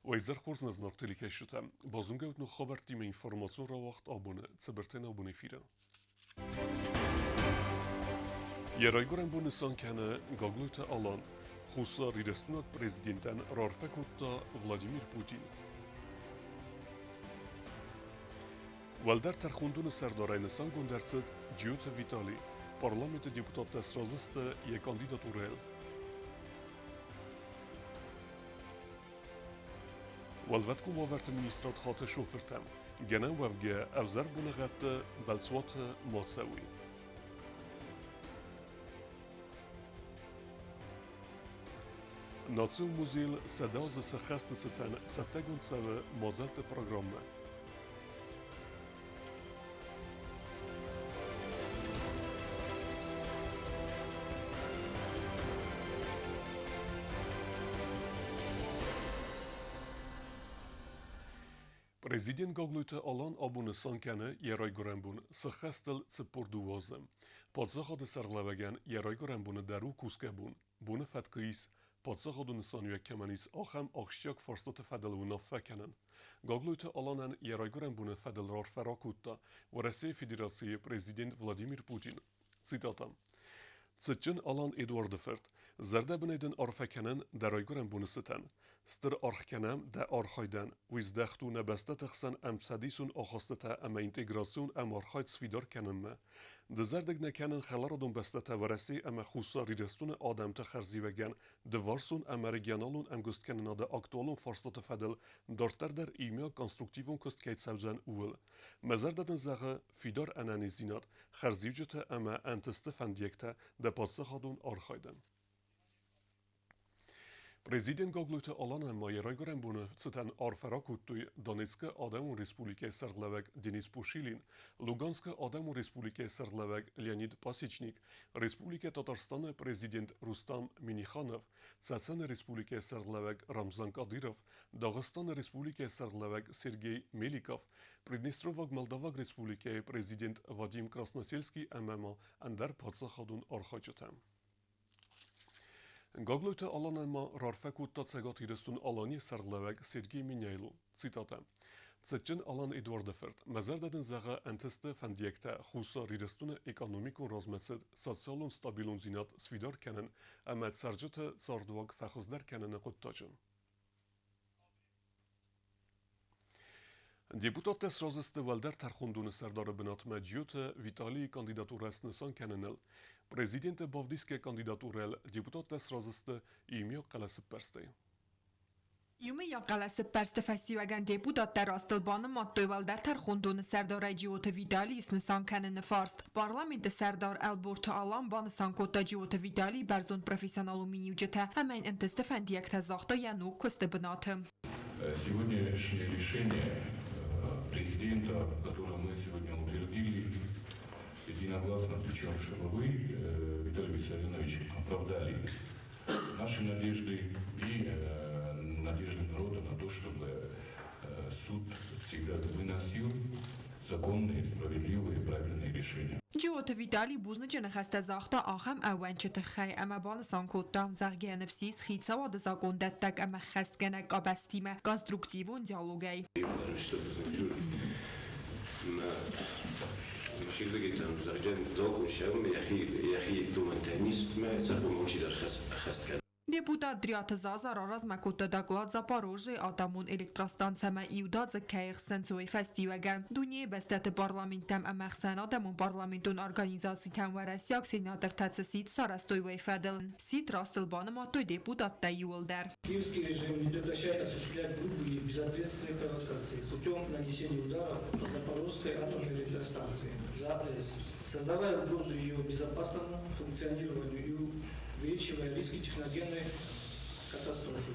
Wayzer Horzna znartili keşüte. Bazımgevt nu haber time informasyon ra vaxt abone. Ceberten abone fira. Yeraygoren bu nisan kene gagluyte alan. Xusa ridestunat prezidenten rarfekutta Vladimir Putin. Valder terxundun serdaray nisan gundercet Giuta Vitali. Parlamento deputat tesraziste je kandidaturel. والفتكم وفرت منيسترات خاطر شوفرتم جنان وفجاء أفزر بنغات بلسوات ماتساوي ناتسو موزيل سداز سخست ستان تتاقون سوا مازالت برنامه Prezident gagluyte alan abunısan kene yeray görenbun sıxestel çıpurduwazım. Padzahadı serlevegen yeray görenbunu deru kuskebun. Bunu fetkıyız. Padzahadı nisanüye kemenis axem axşyak farstatı fedeluna fekenen. Gagluyte alanen yeray görenbunu fedelrar ferakutta. Varese Federasiye Prezident Vladimir Putin. Citatam. Цитчин алан Эдуардеферт, зерде бнейден арфекенен дарайгурен бунысытен, стыр архкенем да архайден, виздехту небесте тخسن ام سدیسون آخاستته ام انتگراسیون ام архайд سفیدار کننمه. دزردگ نکنن خلاردون بستته ورسی ام خوصا ریدستون آدم تخرزی وگن، دوارسون ام رگیانالون ام گست کنن آده اکتوالون فرستات فدل، دارتر در ایمیا کنسترکتیوون کست کهید سوزن اول. مزردن زغه فیدار انانی زیناد، خرزیوجته ام انتسته فندیکته، ده پادسخادون آرخایدن. Prezident gagluyte alan emma yeraygoren bunu citen arferakuttuy Donetske Ademu Respublike Serlevek Denis Pushilin, Luganske Ademu Respublike Serlevek Leonid Pasichnik, Respublike Tatarstane Prezident Rustam Minikhanov, Tsetsene Respublike Serlevek Ramzan Kadyrov, Dağıstane Respublike Serlevek Sergey Melikov, Pridnestrovak Moldavak Respublike Prezident Vadim Krasnoselski emema ender padsakhadun arxaçetem. Gagluyte alan emma rarfekutta cegat hirestun alani serlevek Sergey Minyaylu. Citata. Cetçin alan Eduardefert. Mezerdedin zaga enteste fendiyekte xusa hirestun ekonomikun razmetset sosyalun stabilun zinat svidar kenen emet sercete sarduvak fexizder kenene kuttacın. Deputat tesraziste Valder terxundun serdar binat Giuta Vitali kandidaturest nisan kenenel. Prezident Bavdiske kandidaturel deputat tesraziste imya qalası perste. Յումեյա կալասպերստը ֆեստիվագան դեպուտատներ աստլբանը մատտոյվալ դարթար խոնդոնը սերդար այջիոտը վիդալի իսնսան կանը նվարստ։ Պարլամենտը սերդար ալբորթը ալան բանը սանկոտա ջիոտը վիդալի բերզոն պրոֆեսионалу минюջետը ամեն ընտստը ֆենդիակտա զաղտա յանու կստը բնաթը։ Сегодняшнее решение президента, которое мы сегодня утвердили, единогласно, причем чтобы вы, Виталий Виссарионович, оправдали наши надежды и надежды народа на то, чтобы суд всегда выносил законные, справедливые и правильные решения. Ջիոտը վիտալի բուզնը ջնխաստա զաղտա ախամ ավան չտխայ ամա բանը սանկոտա զաղգե նվսիս խիցավա դզակոն դատտակ ամա խաստգանա կաբաստիմը կոնստրուկտիվուն դիալոգայ شيء там زرجان زوج شاوم يخي دومن تهنيس ما تصرفوا موشي در خست كذا Deputat Դրիաթը Զազար առազ մակոտը դակլատ Զապարոժի ատամուն էլեկտրաստանցամա իուդածը կայեղ սենցոյ ֆեստիվագան դունի բեստատը պարլամենտամ ամախսան ադամուն պարլամենտուն արգանիզասիթան վարասյակ սենատր սիտ սարաստոյվայ ֆադելն սիտ ռաստլբանը մատոյ deputat տայ ուլդար Киевский режим не прекращает осуществлять грубые и безответственные провокации путем нанесения ударов по Запорожской атомной электростанции ЗАЭС, создавая угрозу ее безопасному функционированию и увеличивая риски техногенной катастрофы,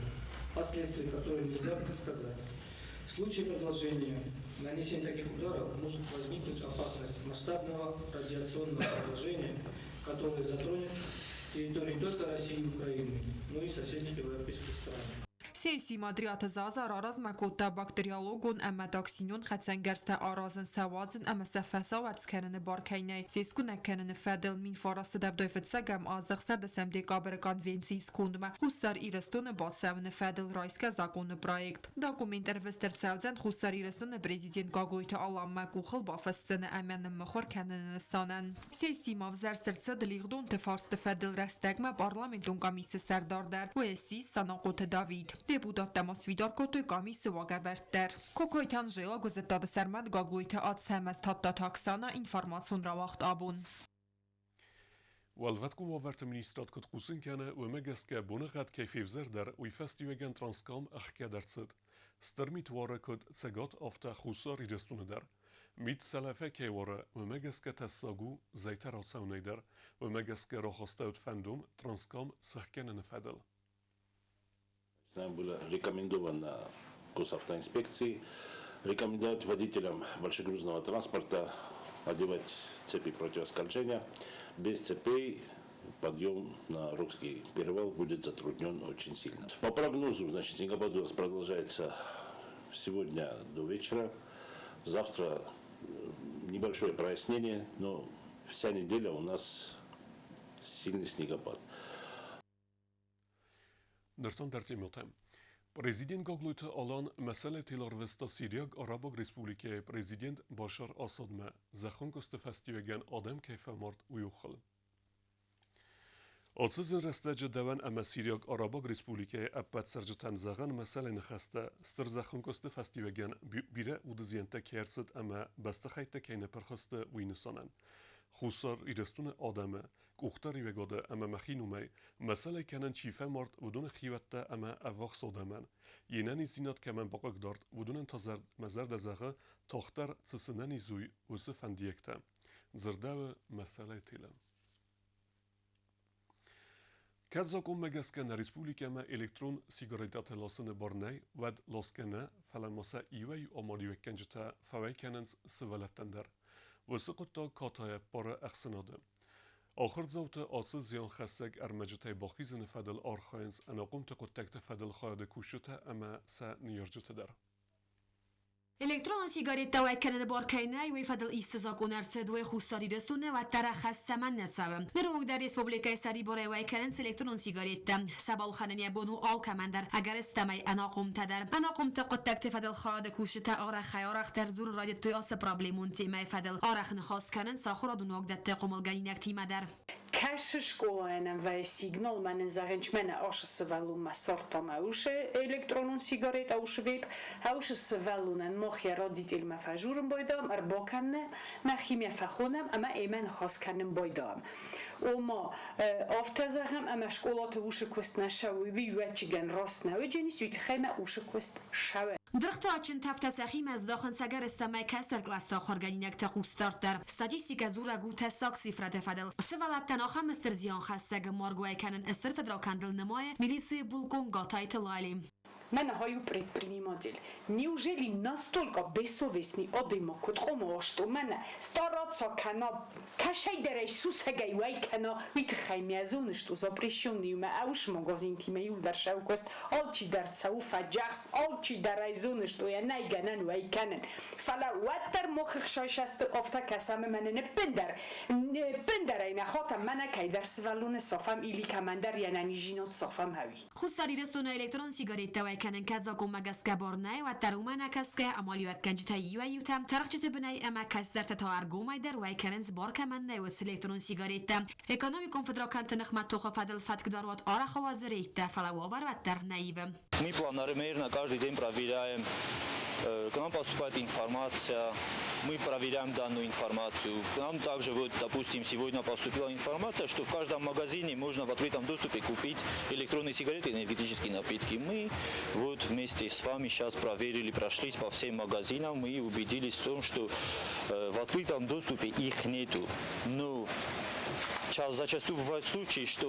последствия которой нельзя предсказать. В случае продолжения нанесения таких ударов может возникнуть опасность масштабного радиационного поражения, которое затронет территорию не только России и Украины, но и соседних европейских стран. Սեյսի մադրիաթը զազար արազ մակոտա բակտերիալոգոն ամատոքսինյոն խացանգերստը արազն սավազն ամասաֆասավ արցքերնը բարքայնայ սեսկունակերնը ֆադել մին ֆարասը դավդոյֆցագամ ազախսար դեսեմ դեկաբրը կոնվենցიის կունդմա խուսար իրստոնը բացավնը ֆադել ռայսկա զակոնը պրոյեկտ դոկումենտեր վստերցաուձան խուսար իրստոնը պրեզիդենտ գագոյթը ալամմա կուխլ բաֆասցնը ամենը մխոր քաննը սանան Սեյսի մավզարստերցը դլիղդոն տֆարստը ֆադել ռաստագմա պարլամենտուն կամիսը սարդարդար ուեսի սանոկոթը Դավիթ Deputat Temas Vidar Kotoy Komissi Vagavertler. Kokoytan Jela Gazeta Sermet Gagloyta Ad Semest Hatta Taksana Information Rawacht Abun. والفتكم وفرت منيسترات كت قوسن كان ومجسكا بونغات كيف زردر ويفستيوغان ترانسكام أخكا درتسد سترميت وارا كد تساقات أفتا خوصار يدستون در ميت سلافة كي وارا ومجسكا تساقو زيتا راتساوني در ومجسكا راخستاوت فندوم ترانسكام سخكان نفادل Нам было рекомендовано госавтоинспекции рекомендовать водителям большегрузного транспорта одевать цепи противоскольжения. Без цепей подъем на Русский перевал будет затруднен очень сильно. По прогнозу, значит, снегопад у нас продолжается сегодня до вечера. Завтра небольшое прояснение, но вся неделя у нас сильный снегопад. Nërton dërtimitem. Prezident Goglutë alan mesele të larvesta Siriyag Arabog Respublike Prezident Bashar Asad me zëkhën këstë festivegen adem kejfe mart ujukhëll. Atsızın restece deven ama Siriyag Arabog Respublike eppet serceten zəğən mesele nıxəstə stır zəkhën këstë festivegen bire udıziyente kersit ama beste xeyte keyne përxëstə ujnısanen. خصوصا إدستون آدمه كوختاری وجوده اما مخینومی مسئله کنن چیفه مرد ودون خیوته اما افاق صادمان ینانی زینات کمان باقک دارد ودون انتظار مزرد زغه تاختر تسننی زوی وزه فندیکته زرده و مسئله تیلم کذاکم مگسکن ریسپولیک اما الکترون سیگاریتات لاسن بارنی ود لاسکنه فلماسه ایوی آمالیو کنجته فوی کننز سوالتندر وسقطا کاتای بار اخسناده. آخر زوت آسز زیان خسگ ارمجته باخیزن فدل آرخاینز اناقوم تقطکت فدل خواهد کوشته اما سا نیارجته در. الکترون سیگاریتا و کنن بارکینه و فدل استزاکون ارتد و خوستاری رسونه و ترخص سمن نسوم. نروگ در ریسپوبلیکای سری باره و کنن الکترون سیگاریتا سبال خاننی بونو آل کمندر اگر استمی اناقوم تدر اناقوم تقطکت فدل خواهد کوشته آرخ خیارخ در زور رادیت توی آس پرابلیمون تیمه فدل آرخ نخواست کنن ساخور دونوگ دت قملگینک تیمه در. Քաշը շկոլայնն վայ սիգնալ մանն զաղենչմենը աշսվալում մասորտամ աուշը էլեկտրոնուն սիգարետ աուշվիպ աուշը սվալունն մոխի ռոդիտիլ մաֆաժուրն բոյդամ արբոքանն մախիմիա ֆախոնամ ամա էմեն խոսքանն բոյդամ وما افتزهم اما شکلات وش کوست نشوی بیوچگن راست نوجنی سویت خیمه وش کوست شوه درخت آچن تفت سخیم از داخل سگر استمای کسر کلاس خورگانینک تقوستارد در استاتیستیک زورا گو تساق سفرت فدل سوالات تناخم مستر زیان خستگ مارگوی کنن استر فدرا کندل نمای میلیسی بولکون گاتایت لایلیم من هایو предприниматель. Неужели настолько бессовестный одимок, который что мен стараться кана, кашайдер Иисус гайвай кана, ведь хаймязун что запрещенный у меня ауш магазин тимею даршау кост, алчи дарцау фаджаст, алчи дарайзун что я найганан вай канан. Фала ваттер мохх шайшаст офта касаме мене не пендер айна хота мене кайдер свалун софам или командир янани жинот софам хави. خصاری رسونه الکترون سیگاریتا و کنن کذا گمگس کبارنای و ترومن کسکه امالی و کنجتا یویوتم ترخچت بنای اما کسر تارگومای در و کننز بارک من نه و الکترون سیگاریتا اکونومی کنفدراکانت نخمت توخ فدل فتک داروات آره خوازریت فلاوار و تر نایوم. Мы планомерно каждый день проверяем, к нам поступает информация, мы проверяем данную информацию. К нам также, вот, допустим, сегодня поступила информация, что в каждом магазине можно в открытом доступе купить электронные сигареты и энергетические напитки. Мы вот вместе с вами сейчас проверили, прошлись по всем магазинам и убедились в том, что в открытом доступе их нету. Но зачастую бывают случаи, что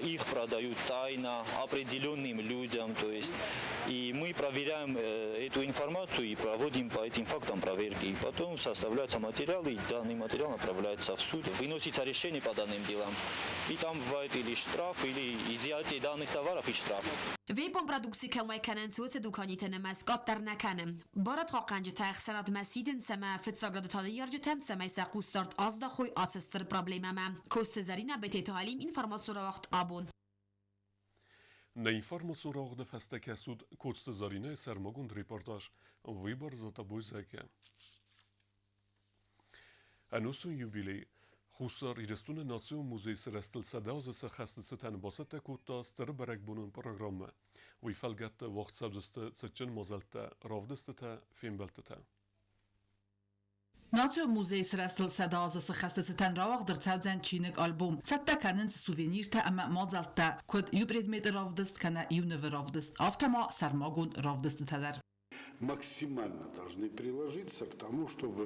их продают тайно определенным людям, то есть и мы проверяем эту информацию и проводим по этим фактам проверки. Потом составляются материалы, и данный материал направляется в суд. Выносится решение по данным делам. И там бывает или штраф, или изъятие данных товаров и штраф. ویبون پرودکسی کلمه کنن سوت دکانی تنمس قطر نکنم بارد خاقنج تاخ سناد مسیدن سما فتساگرد تالی یرجتم سما ساقوستارد از دخوی آسستر پرابلیم ما کوست زرینه به تیتالیم اینفرماسیون وقت آبون Na informaciju rogde festeke sud kocte zarine sermogund reportaj Wybar za taboj zeke. Anusun jubilej Xusar idestune Nation Muzej Serestel Sadauze se xastetseten basete kutta ster berek bunun programme. Wy felgette wachtsaudeste tsetchen mozelte ravdestete filmbeltete. ناتیو موزه سرستل صداز سخستن راوغ در تاوزن چینک آلبوم ستا کنن سووینیر تا اما مازلت تا کد یو برید равдест کنه یو نو равдест автома сармагун равдест тадер. Максимально должны приложиться к тому, чтобы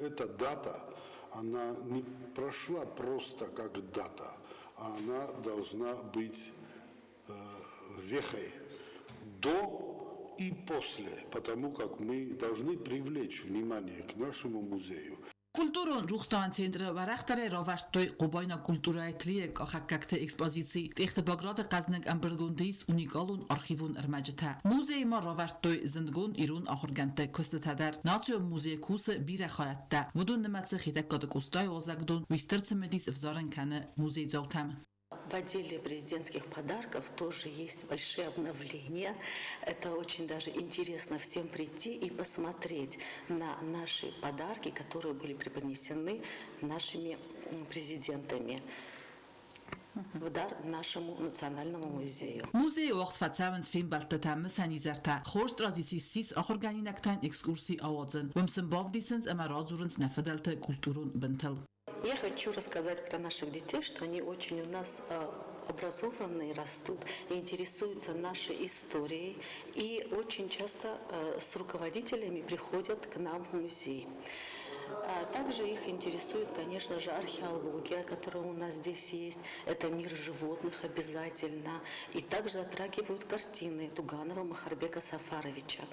эта дата, она не прошла просто как дата, а она должна быть вехой до и после, потому как мы должны привлечь внимание к нашему музею. Культурон рухстан центр و رختر راورد توی قباینا کلتورای تریک آخککت اکسپوزیسی تخت باگراد قزنگ امبرگوندیس اونیکالون آرخیوون ارمجته موزه ما راورد توی زندگون ایرون آخرگنته کست تدر ناتیو موزه کوس بیر خواهد ودون نمتس خیتک کاد کستای وزگدون ویسترت مدیس افزارن کنه موزه زوتم. В отделе президентских подарков тоже есть большие обновления. Это очень даже интересно всем прийти и посмотреть на наши подарки, которые были преподнесены нашими президентами в дар нашему национальному музею. Музей وقت فتاونس فیلم بلته مسنی زرتا خورست رازیسی سیس آخرگانی نکتن اکسکورسی آوازن و مسن باودیسنز اما رازورنس نفدلت کلتورون بنتل. Я хочу рассказать про наших детей, что они очень у нас образованные растут, интересуются нашей историей и очень часто с руководителями приходят к нам в музей. Также их интересует, конечно же, археология, которая у нас здесь есть. Это мир животных обязательно. И также затрагивают картины Туганова Махарбека Сафаровича.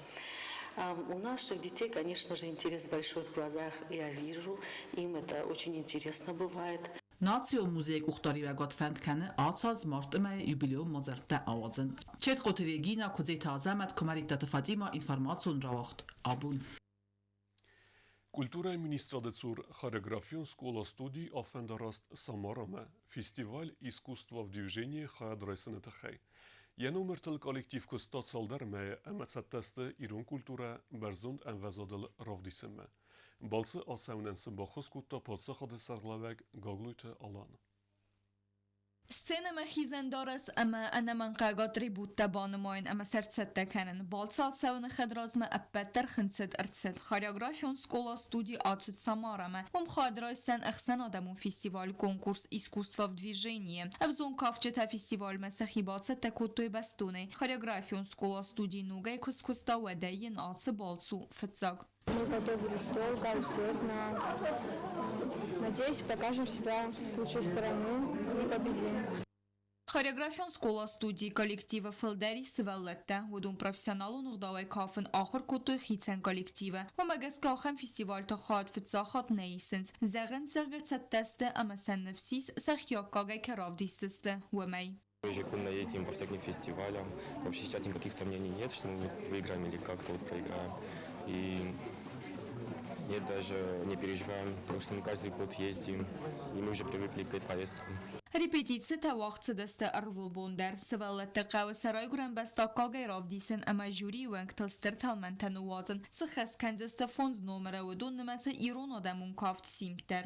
У наших детей, конечно же, интерес большой в глазах, я вижу, им это очень интересно бывает. ناتیو موزیک اختاری و گادفند کنه آتاز مارتمه یوبیلیوم مزرته آوازن. چت قطریگینا کزی تازه مد کماریک داتفادیما اینفرماتسون راوخت آبون. Kultura ministra de cur choreografion Skola Studii Offendarast Samarame, Festival Искусства в движении Хадрайсен Тахай. Я номер тел коллектив Костат Салдарме, Амацаттесте Ирун Культура, Берзунд Envezadel Ravdiseme. Balse Alsaunensen Bachoskutta Potsachade Sarlaveg Gaglute Alan. سینما خیزندارس اما انا من قاقاتری بود تبانماین اما سرسد تکنن بالسال سون خدرازم ابتر خنسد ارتسد خاریوگرافیون سکولا студии ацет Самараме خادرایستن اخسن آدمون فستیوال конкурс искусства в движении в зон кавчета фестиваль مسخیبات تکوتوی بستونه خاریوگرافیون سکولا студии نوگای کسکستا و دین آڅ بالسو فتزاگ. Мы готовили столько усердно. Надеюсь, покажем себя с лучшей стороны и победим. Хореографион Скола студии коллектива Филдери Сивалетта, ودون профессионалу نغداوی کافن آخر کتوی خیتسن коллектива و مگس کاخم فستیوال تا خاد فتزاخات نیسنز زغن زغت ستسته اما سن نفسیس سخیاک کاگای کراف دیستسته و می. Ежегодно ездим по всяким фестивалям. Вообще сейчас никаких сомнений нет, что мы выиграем или как-то вот проиграем. И нет, даже не переживаем, потому что мы каждый год ездим, и мы уже привыкли к поездкам. Репетиция тавахт дасте Арлбондер Сивалетта قاو سرای گرن بستا کاگای راف دیسن اما جوری ونگ تلستر تلمنتن وازن سخص کنزست فونز نومره و دون نمسه ایرون آدمون کافت سیمتر.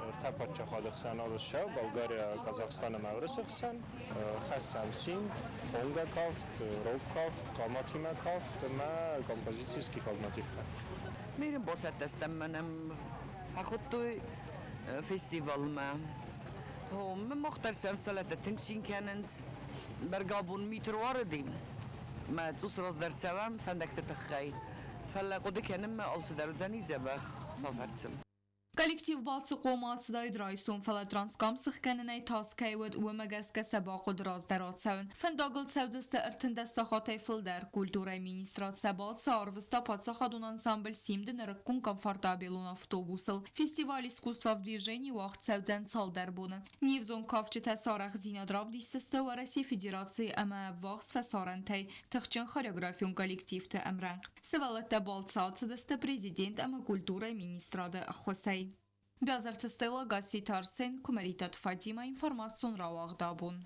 ارتباط خالقسان آرشا بلغاریا قزاقستان مورسخسان خاصم سیم خونگا کافت روب کافت قاماتی ما کافت ما کمپوزیسیسکی فاگماتیفتا میرم با ستستم منم فخوتوی فستیوال ما هم مختلف سلطة تنشين كانت برقابون متر واردين ما تصرز در سوام فندك تتخي فلا قد كان ما ألص در زني زبخ صفرتسم Коллектив Балцы Қомасы дайдрайсун фалатранскам сыққанынай таскайвад уамагаска сабақу драздарат савын. Фендагл савдысты ыртындасты хатай фылдар. Культура министрация Балцы арвыста подсахадун ансамбль симден рыккун комфортабелун автобусыл. Фестиваль искусства в движении вахт савдзан салдар буны. Невзон кавчы тасарах зинадрав диссысты ва Россия Федерации ама вахс фасарантай. Тахчын хореографион коллективты амранг. Савалатта Балцы ацыдысты президент ама культура министрады ахвасай. Бязарты Стелла Гаси Тарсен, Кумаритат Фатима, информацион Рауагдабун.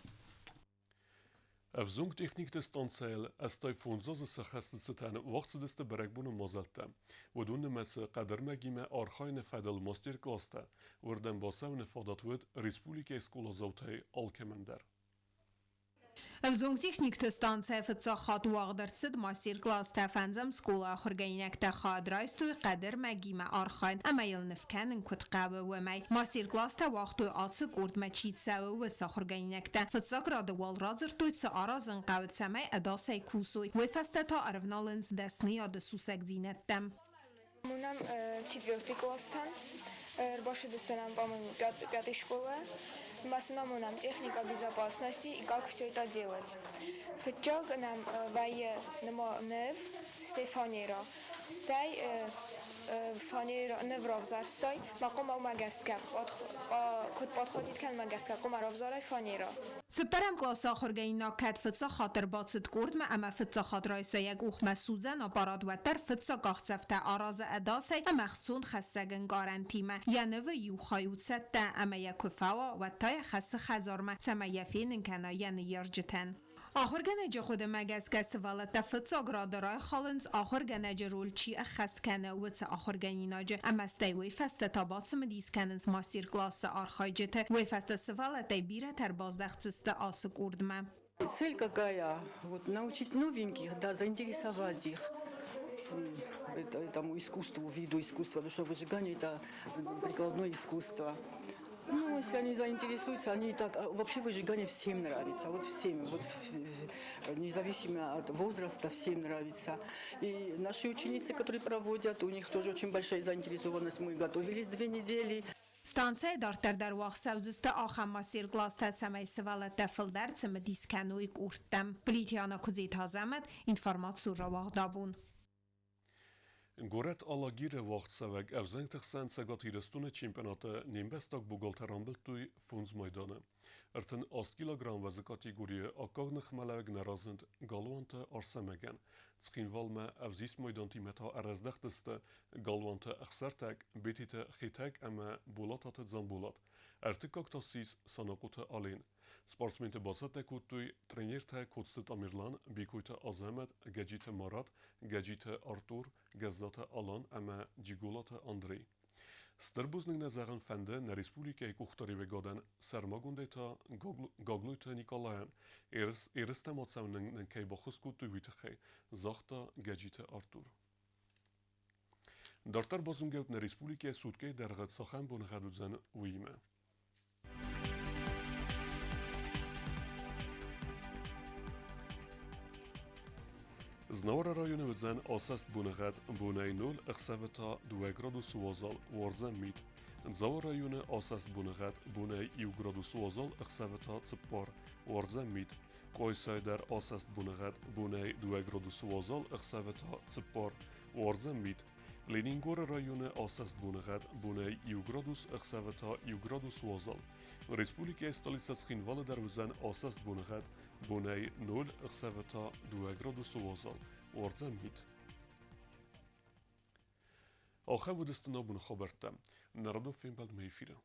Avzung techniek de standzeil as tai fonzo ze khastsatan waqt de berekbun mazalta ودون مس قدر مگیم آرخاین فدل ماستر کلاستا وردن باسون فاداتود ریسپولیک اسکولا زوتای آلکمندر Avzung техникte stanция فتساخات واغدرسد ماستر کلاس تفنزم سکولا خرگینکتا خادرایستوی قدر مگیم آرخاین اما یلنفکنن کت قوه و می ماستر کلاس تا وقتوی آتس گرد مچید سوه و ساخرگینکتا فتساک راد وال رازر توی سا آرازن قوت سمی اداسای کوسوی و فسته تا ارفنالنز دستنی یاد سوسک زینتم Мунам 4-й класстан, рабочий достанам, по-моему, 5-й школы. В основном нам техника безопасности и как все это делать. Фетчок нам вае нев Стефанера. Стай фанера невровзар стай, маком магаска. Код подходит к магаска, комаровзарай фанера. سپترم کلاس آخرگینا کد فتسا خاطر باتست کرد ما اما فتسا خاطر رایسا یک اوخ مسوزن آپارات و تر فتسا گاخت آراز اداسه اما خصون خسگن گارنتی ما یعنی و یو خایوت سته اما یک فوا و تای خس خزار ما سما یفین کنا یعنی یرجتن آخرگنج خود مگز که سوالت فتسا گرادرای خالنز آخرگنج رول چی اخست کنه و تس آخرگنیناج اما استیوی فست تابات سمدیس کننز ماستر کلاس آرخایجته و فست سوالت بیره تر بازدخت آسک اردمه Цель какая? Вот научить новеньких, да, заинтересовать их этому искусству, виду искусства, потому что выжигание это прикладное искусство. Ну, если они заинтересуются, они так, вообще выжигание всем нравится, вот всем, вот независимо от возраста, всем нравится. И наши ученицы, которые проводят, у них тоже очень большая заинтересованность, мы готовились 2 недели. ستانسای دارتر در واقع سوزست آخم ماسیر گلاس تا سمی سوال تفل در سم دیسکنوی کورتم پلیتیانا کزی تازمد اینفرماتسو را واقدابون Goret alla gire wacht saveg evzengtig szent szegat híresztune čempionata nimbestak bugalterambeltui funz majdane. Erten 8 kilogram veze kategórie a kagnach meleg nerazend galwante arsemegen. Tskinvalme evzis majdantimeta erezdechtéste galwante exertek betite chitek eme bulatate zambulat. Ertikak tassis sanakute alén. Sportsmente basate kuttui trenérte kotstet Amirlan, bikujte Azemet, gedzite Marat, gedzite Artur, gezzate Alan eme dzigulate Andrei. Strbuznik nezagen fende na Respublikai kuchtari vegaden sermagundeta gaglujte Nikolajan, ereste matsaunen nenkei bachuskutu vitechei, zachta gedzite Artur. Dartar bazungeut na Respublikai sutkei derget sachen bonhadudzen uime. Znawara rajone vdzan asast bunagad bunay 0 ikhsavata 2 gradus wazal wardzan mit. Zawar rajone asast bunagad bunay 1 gradus wazal ikhsavata tsipar wardzan mit. Qoysaydar asast bunagad bunay 2 gradus wazal ikhsavata tsipar wardzan mit. Leningora rajone asast bunagad bunay 1 gradus ikhsavata 1 gradus wazal. Respublika stolica Tskinvala dar vdzan asast bunagad bunay 0 ikhsavata 2 gradus wazal wardzan mit. آخر ودستنا بون خبرتم نردو فين بعد ما يفيره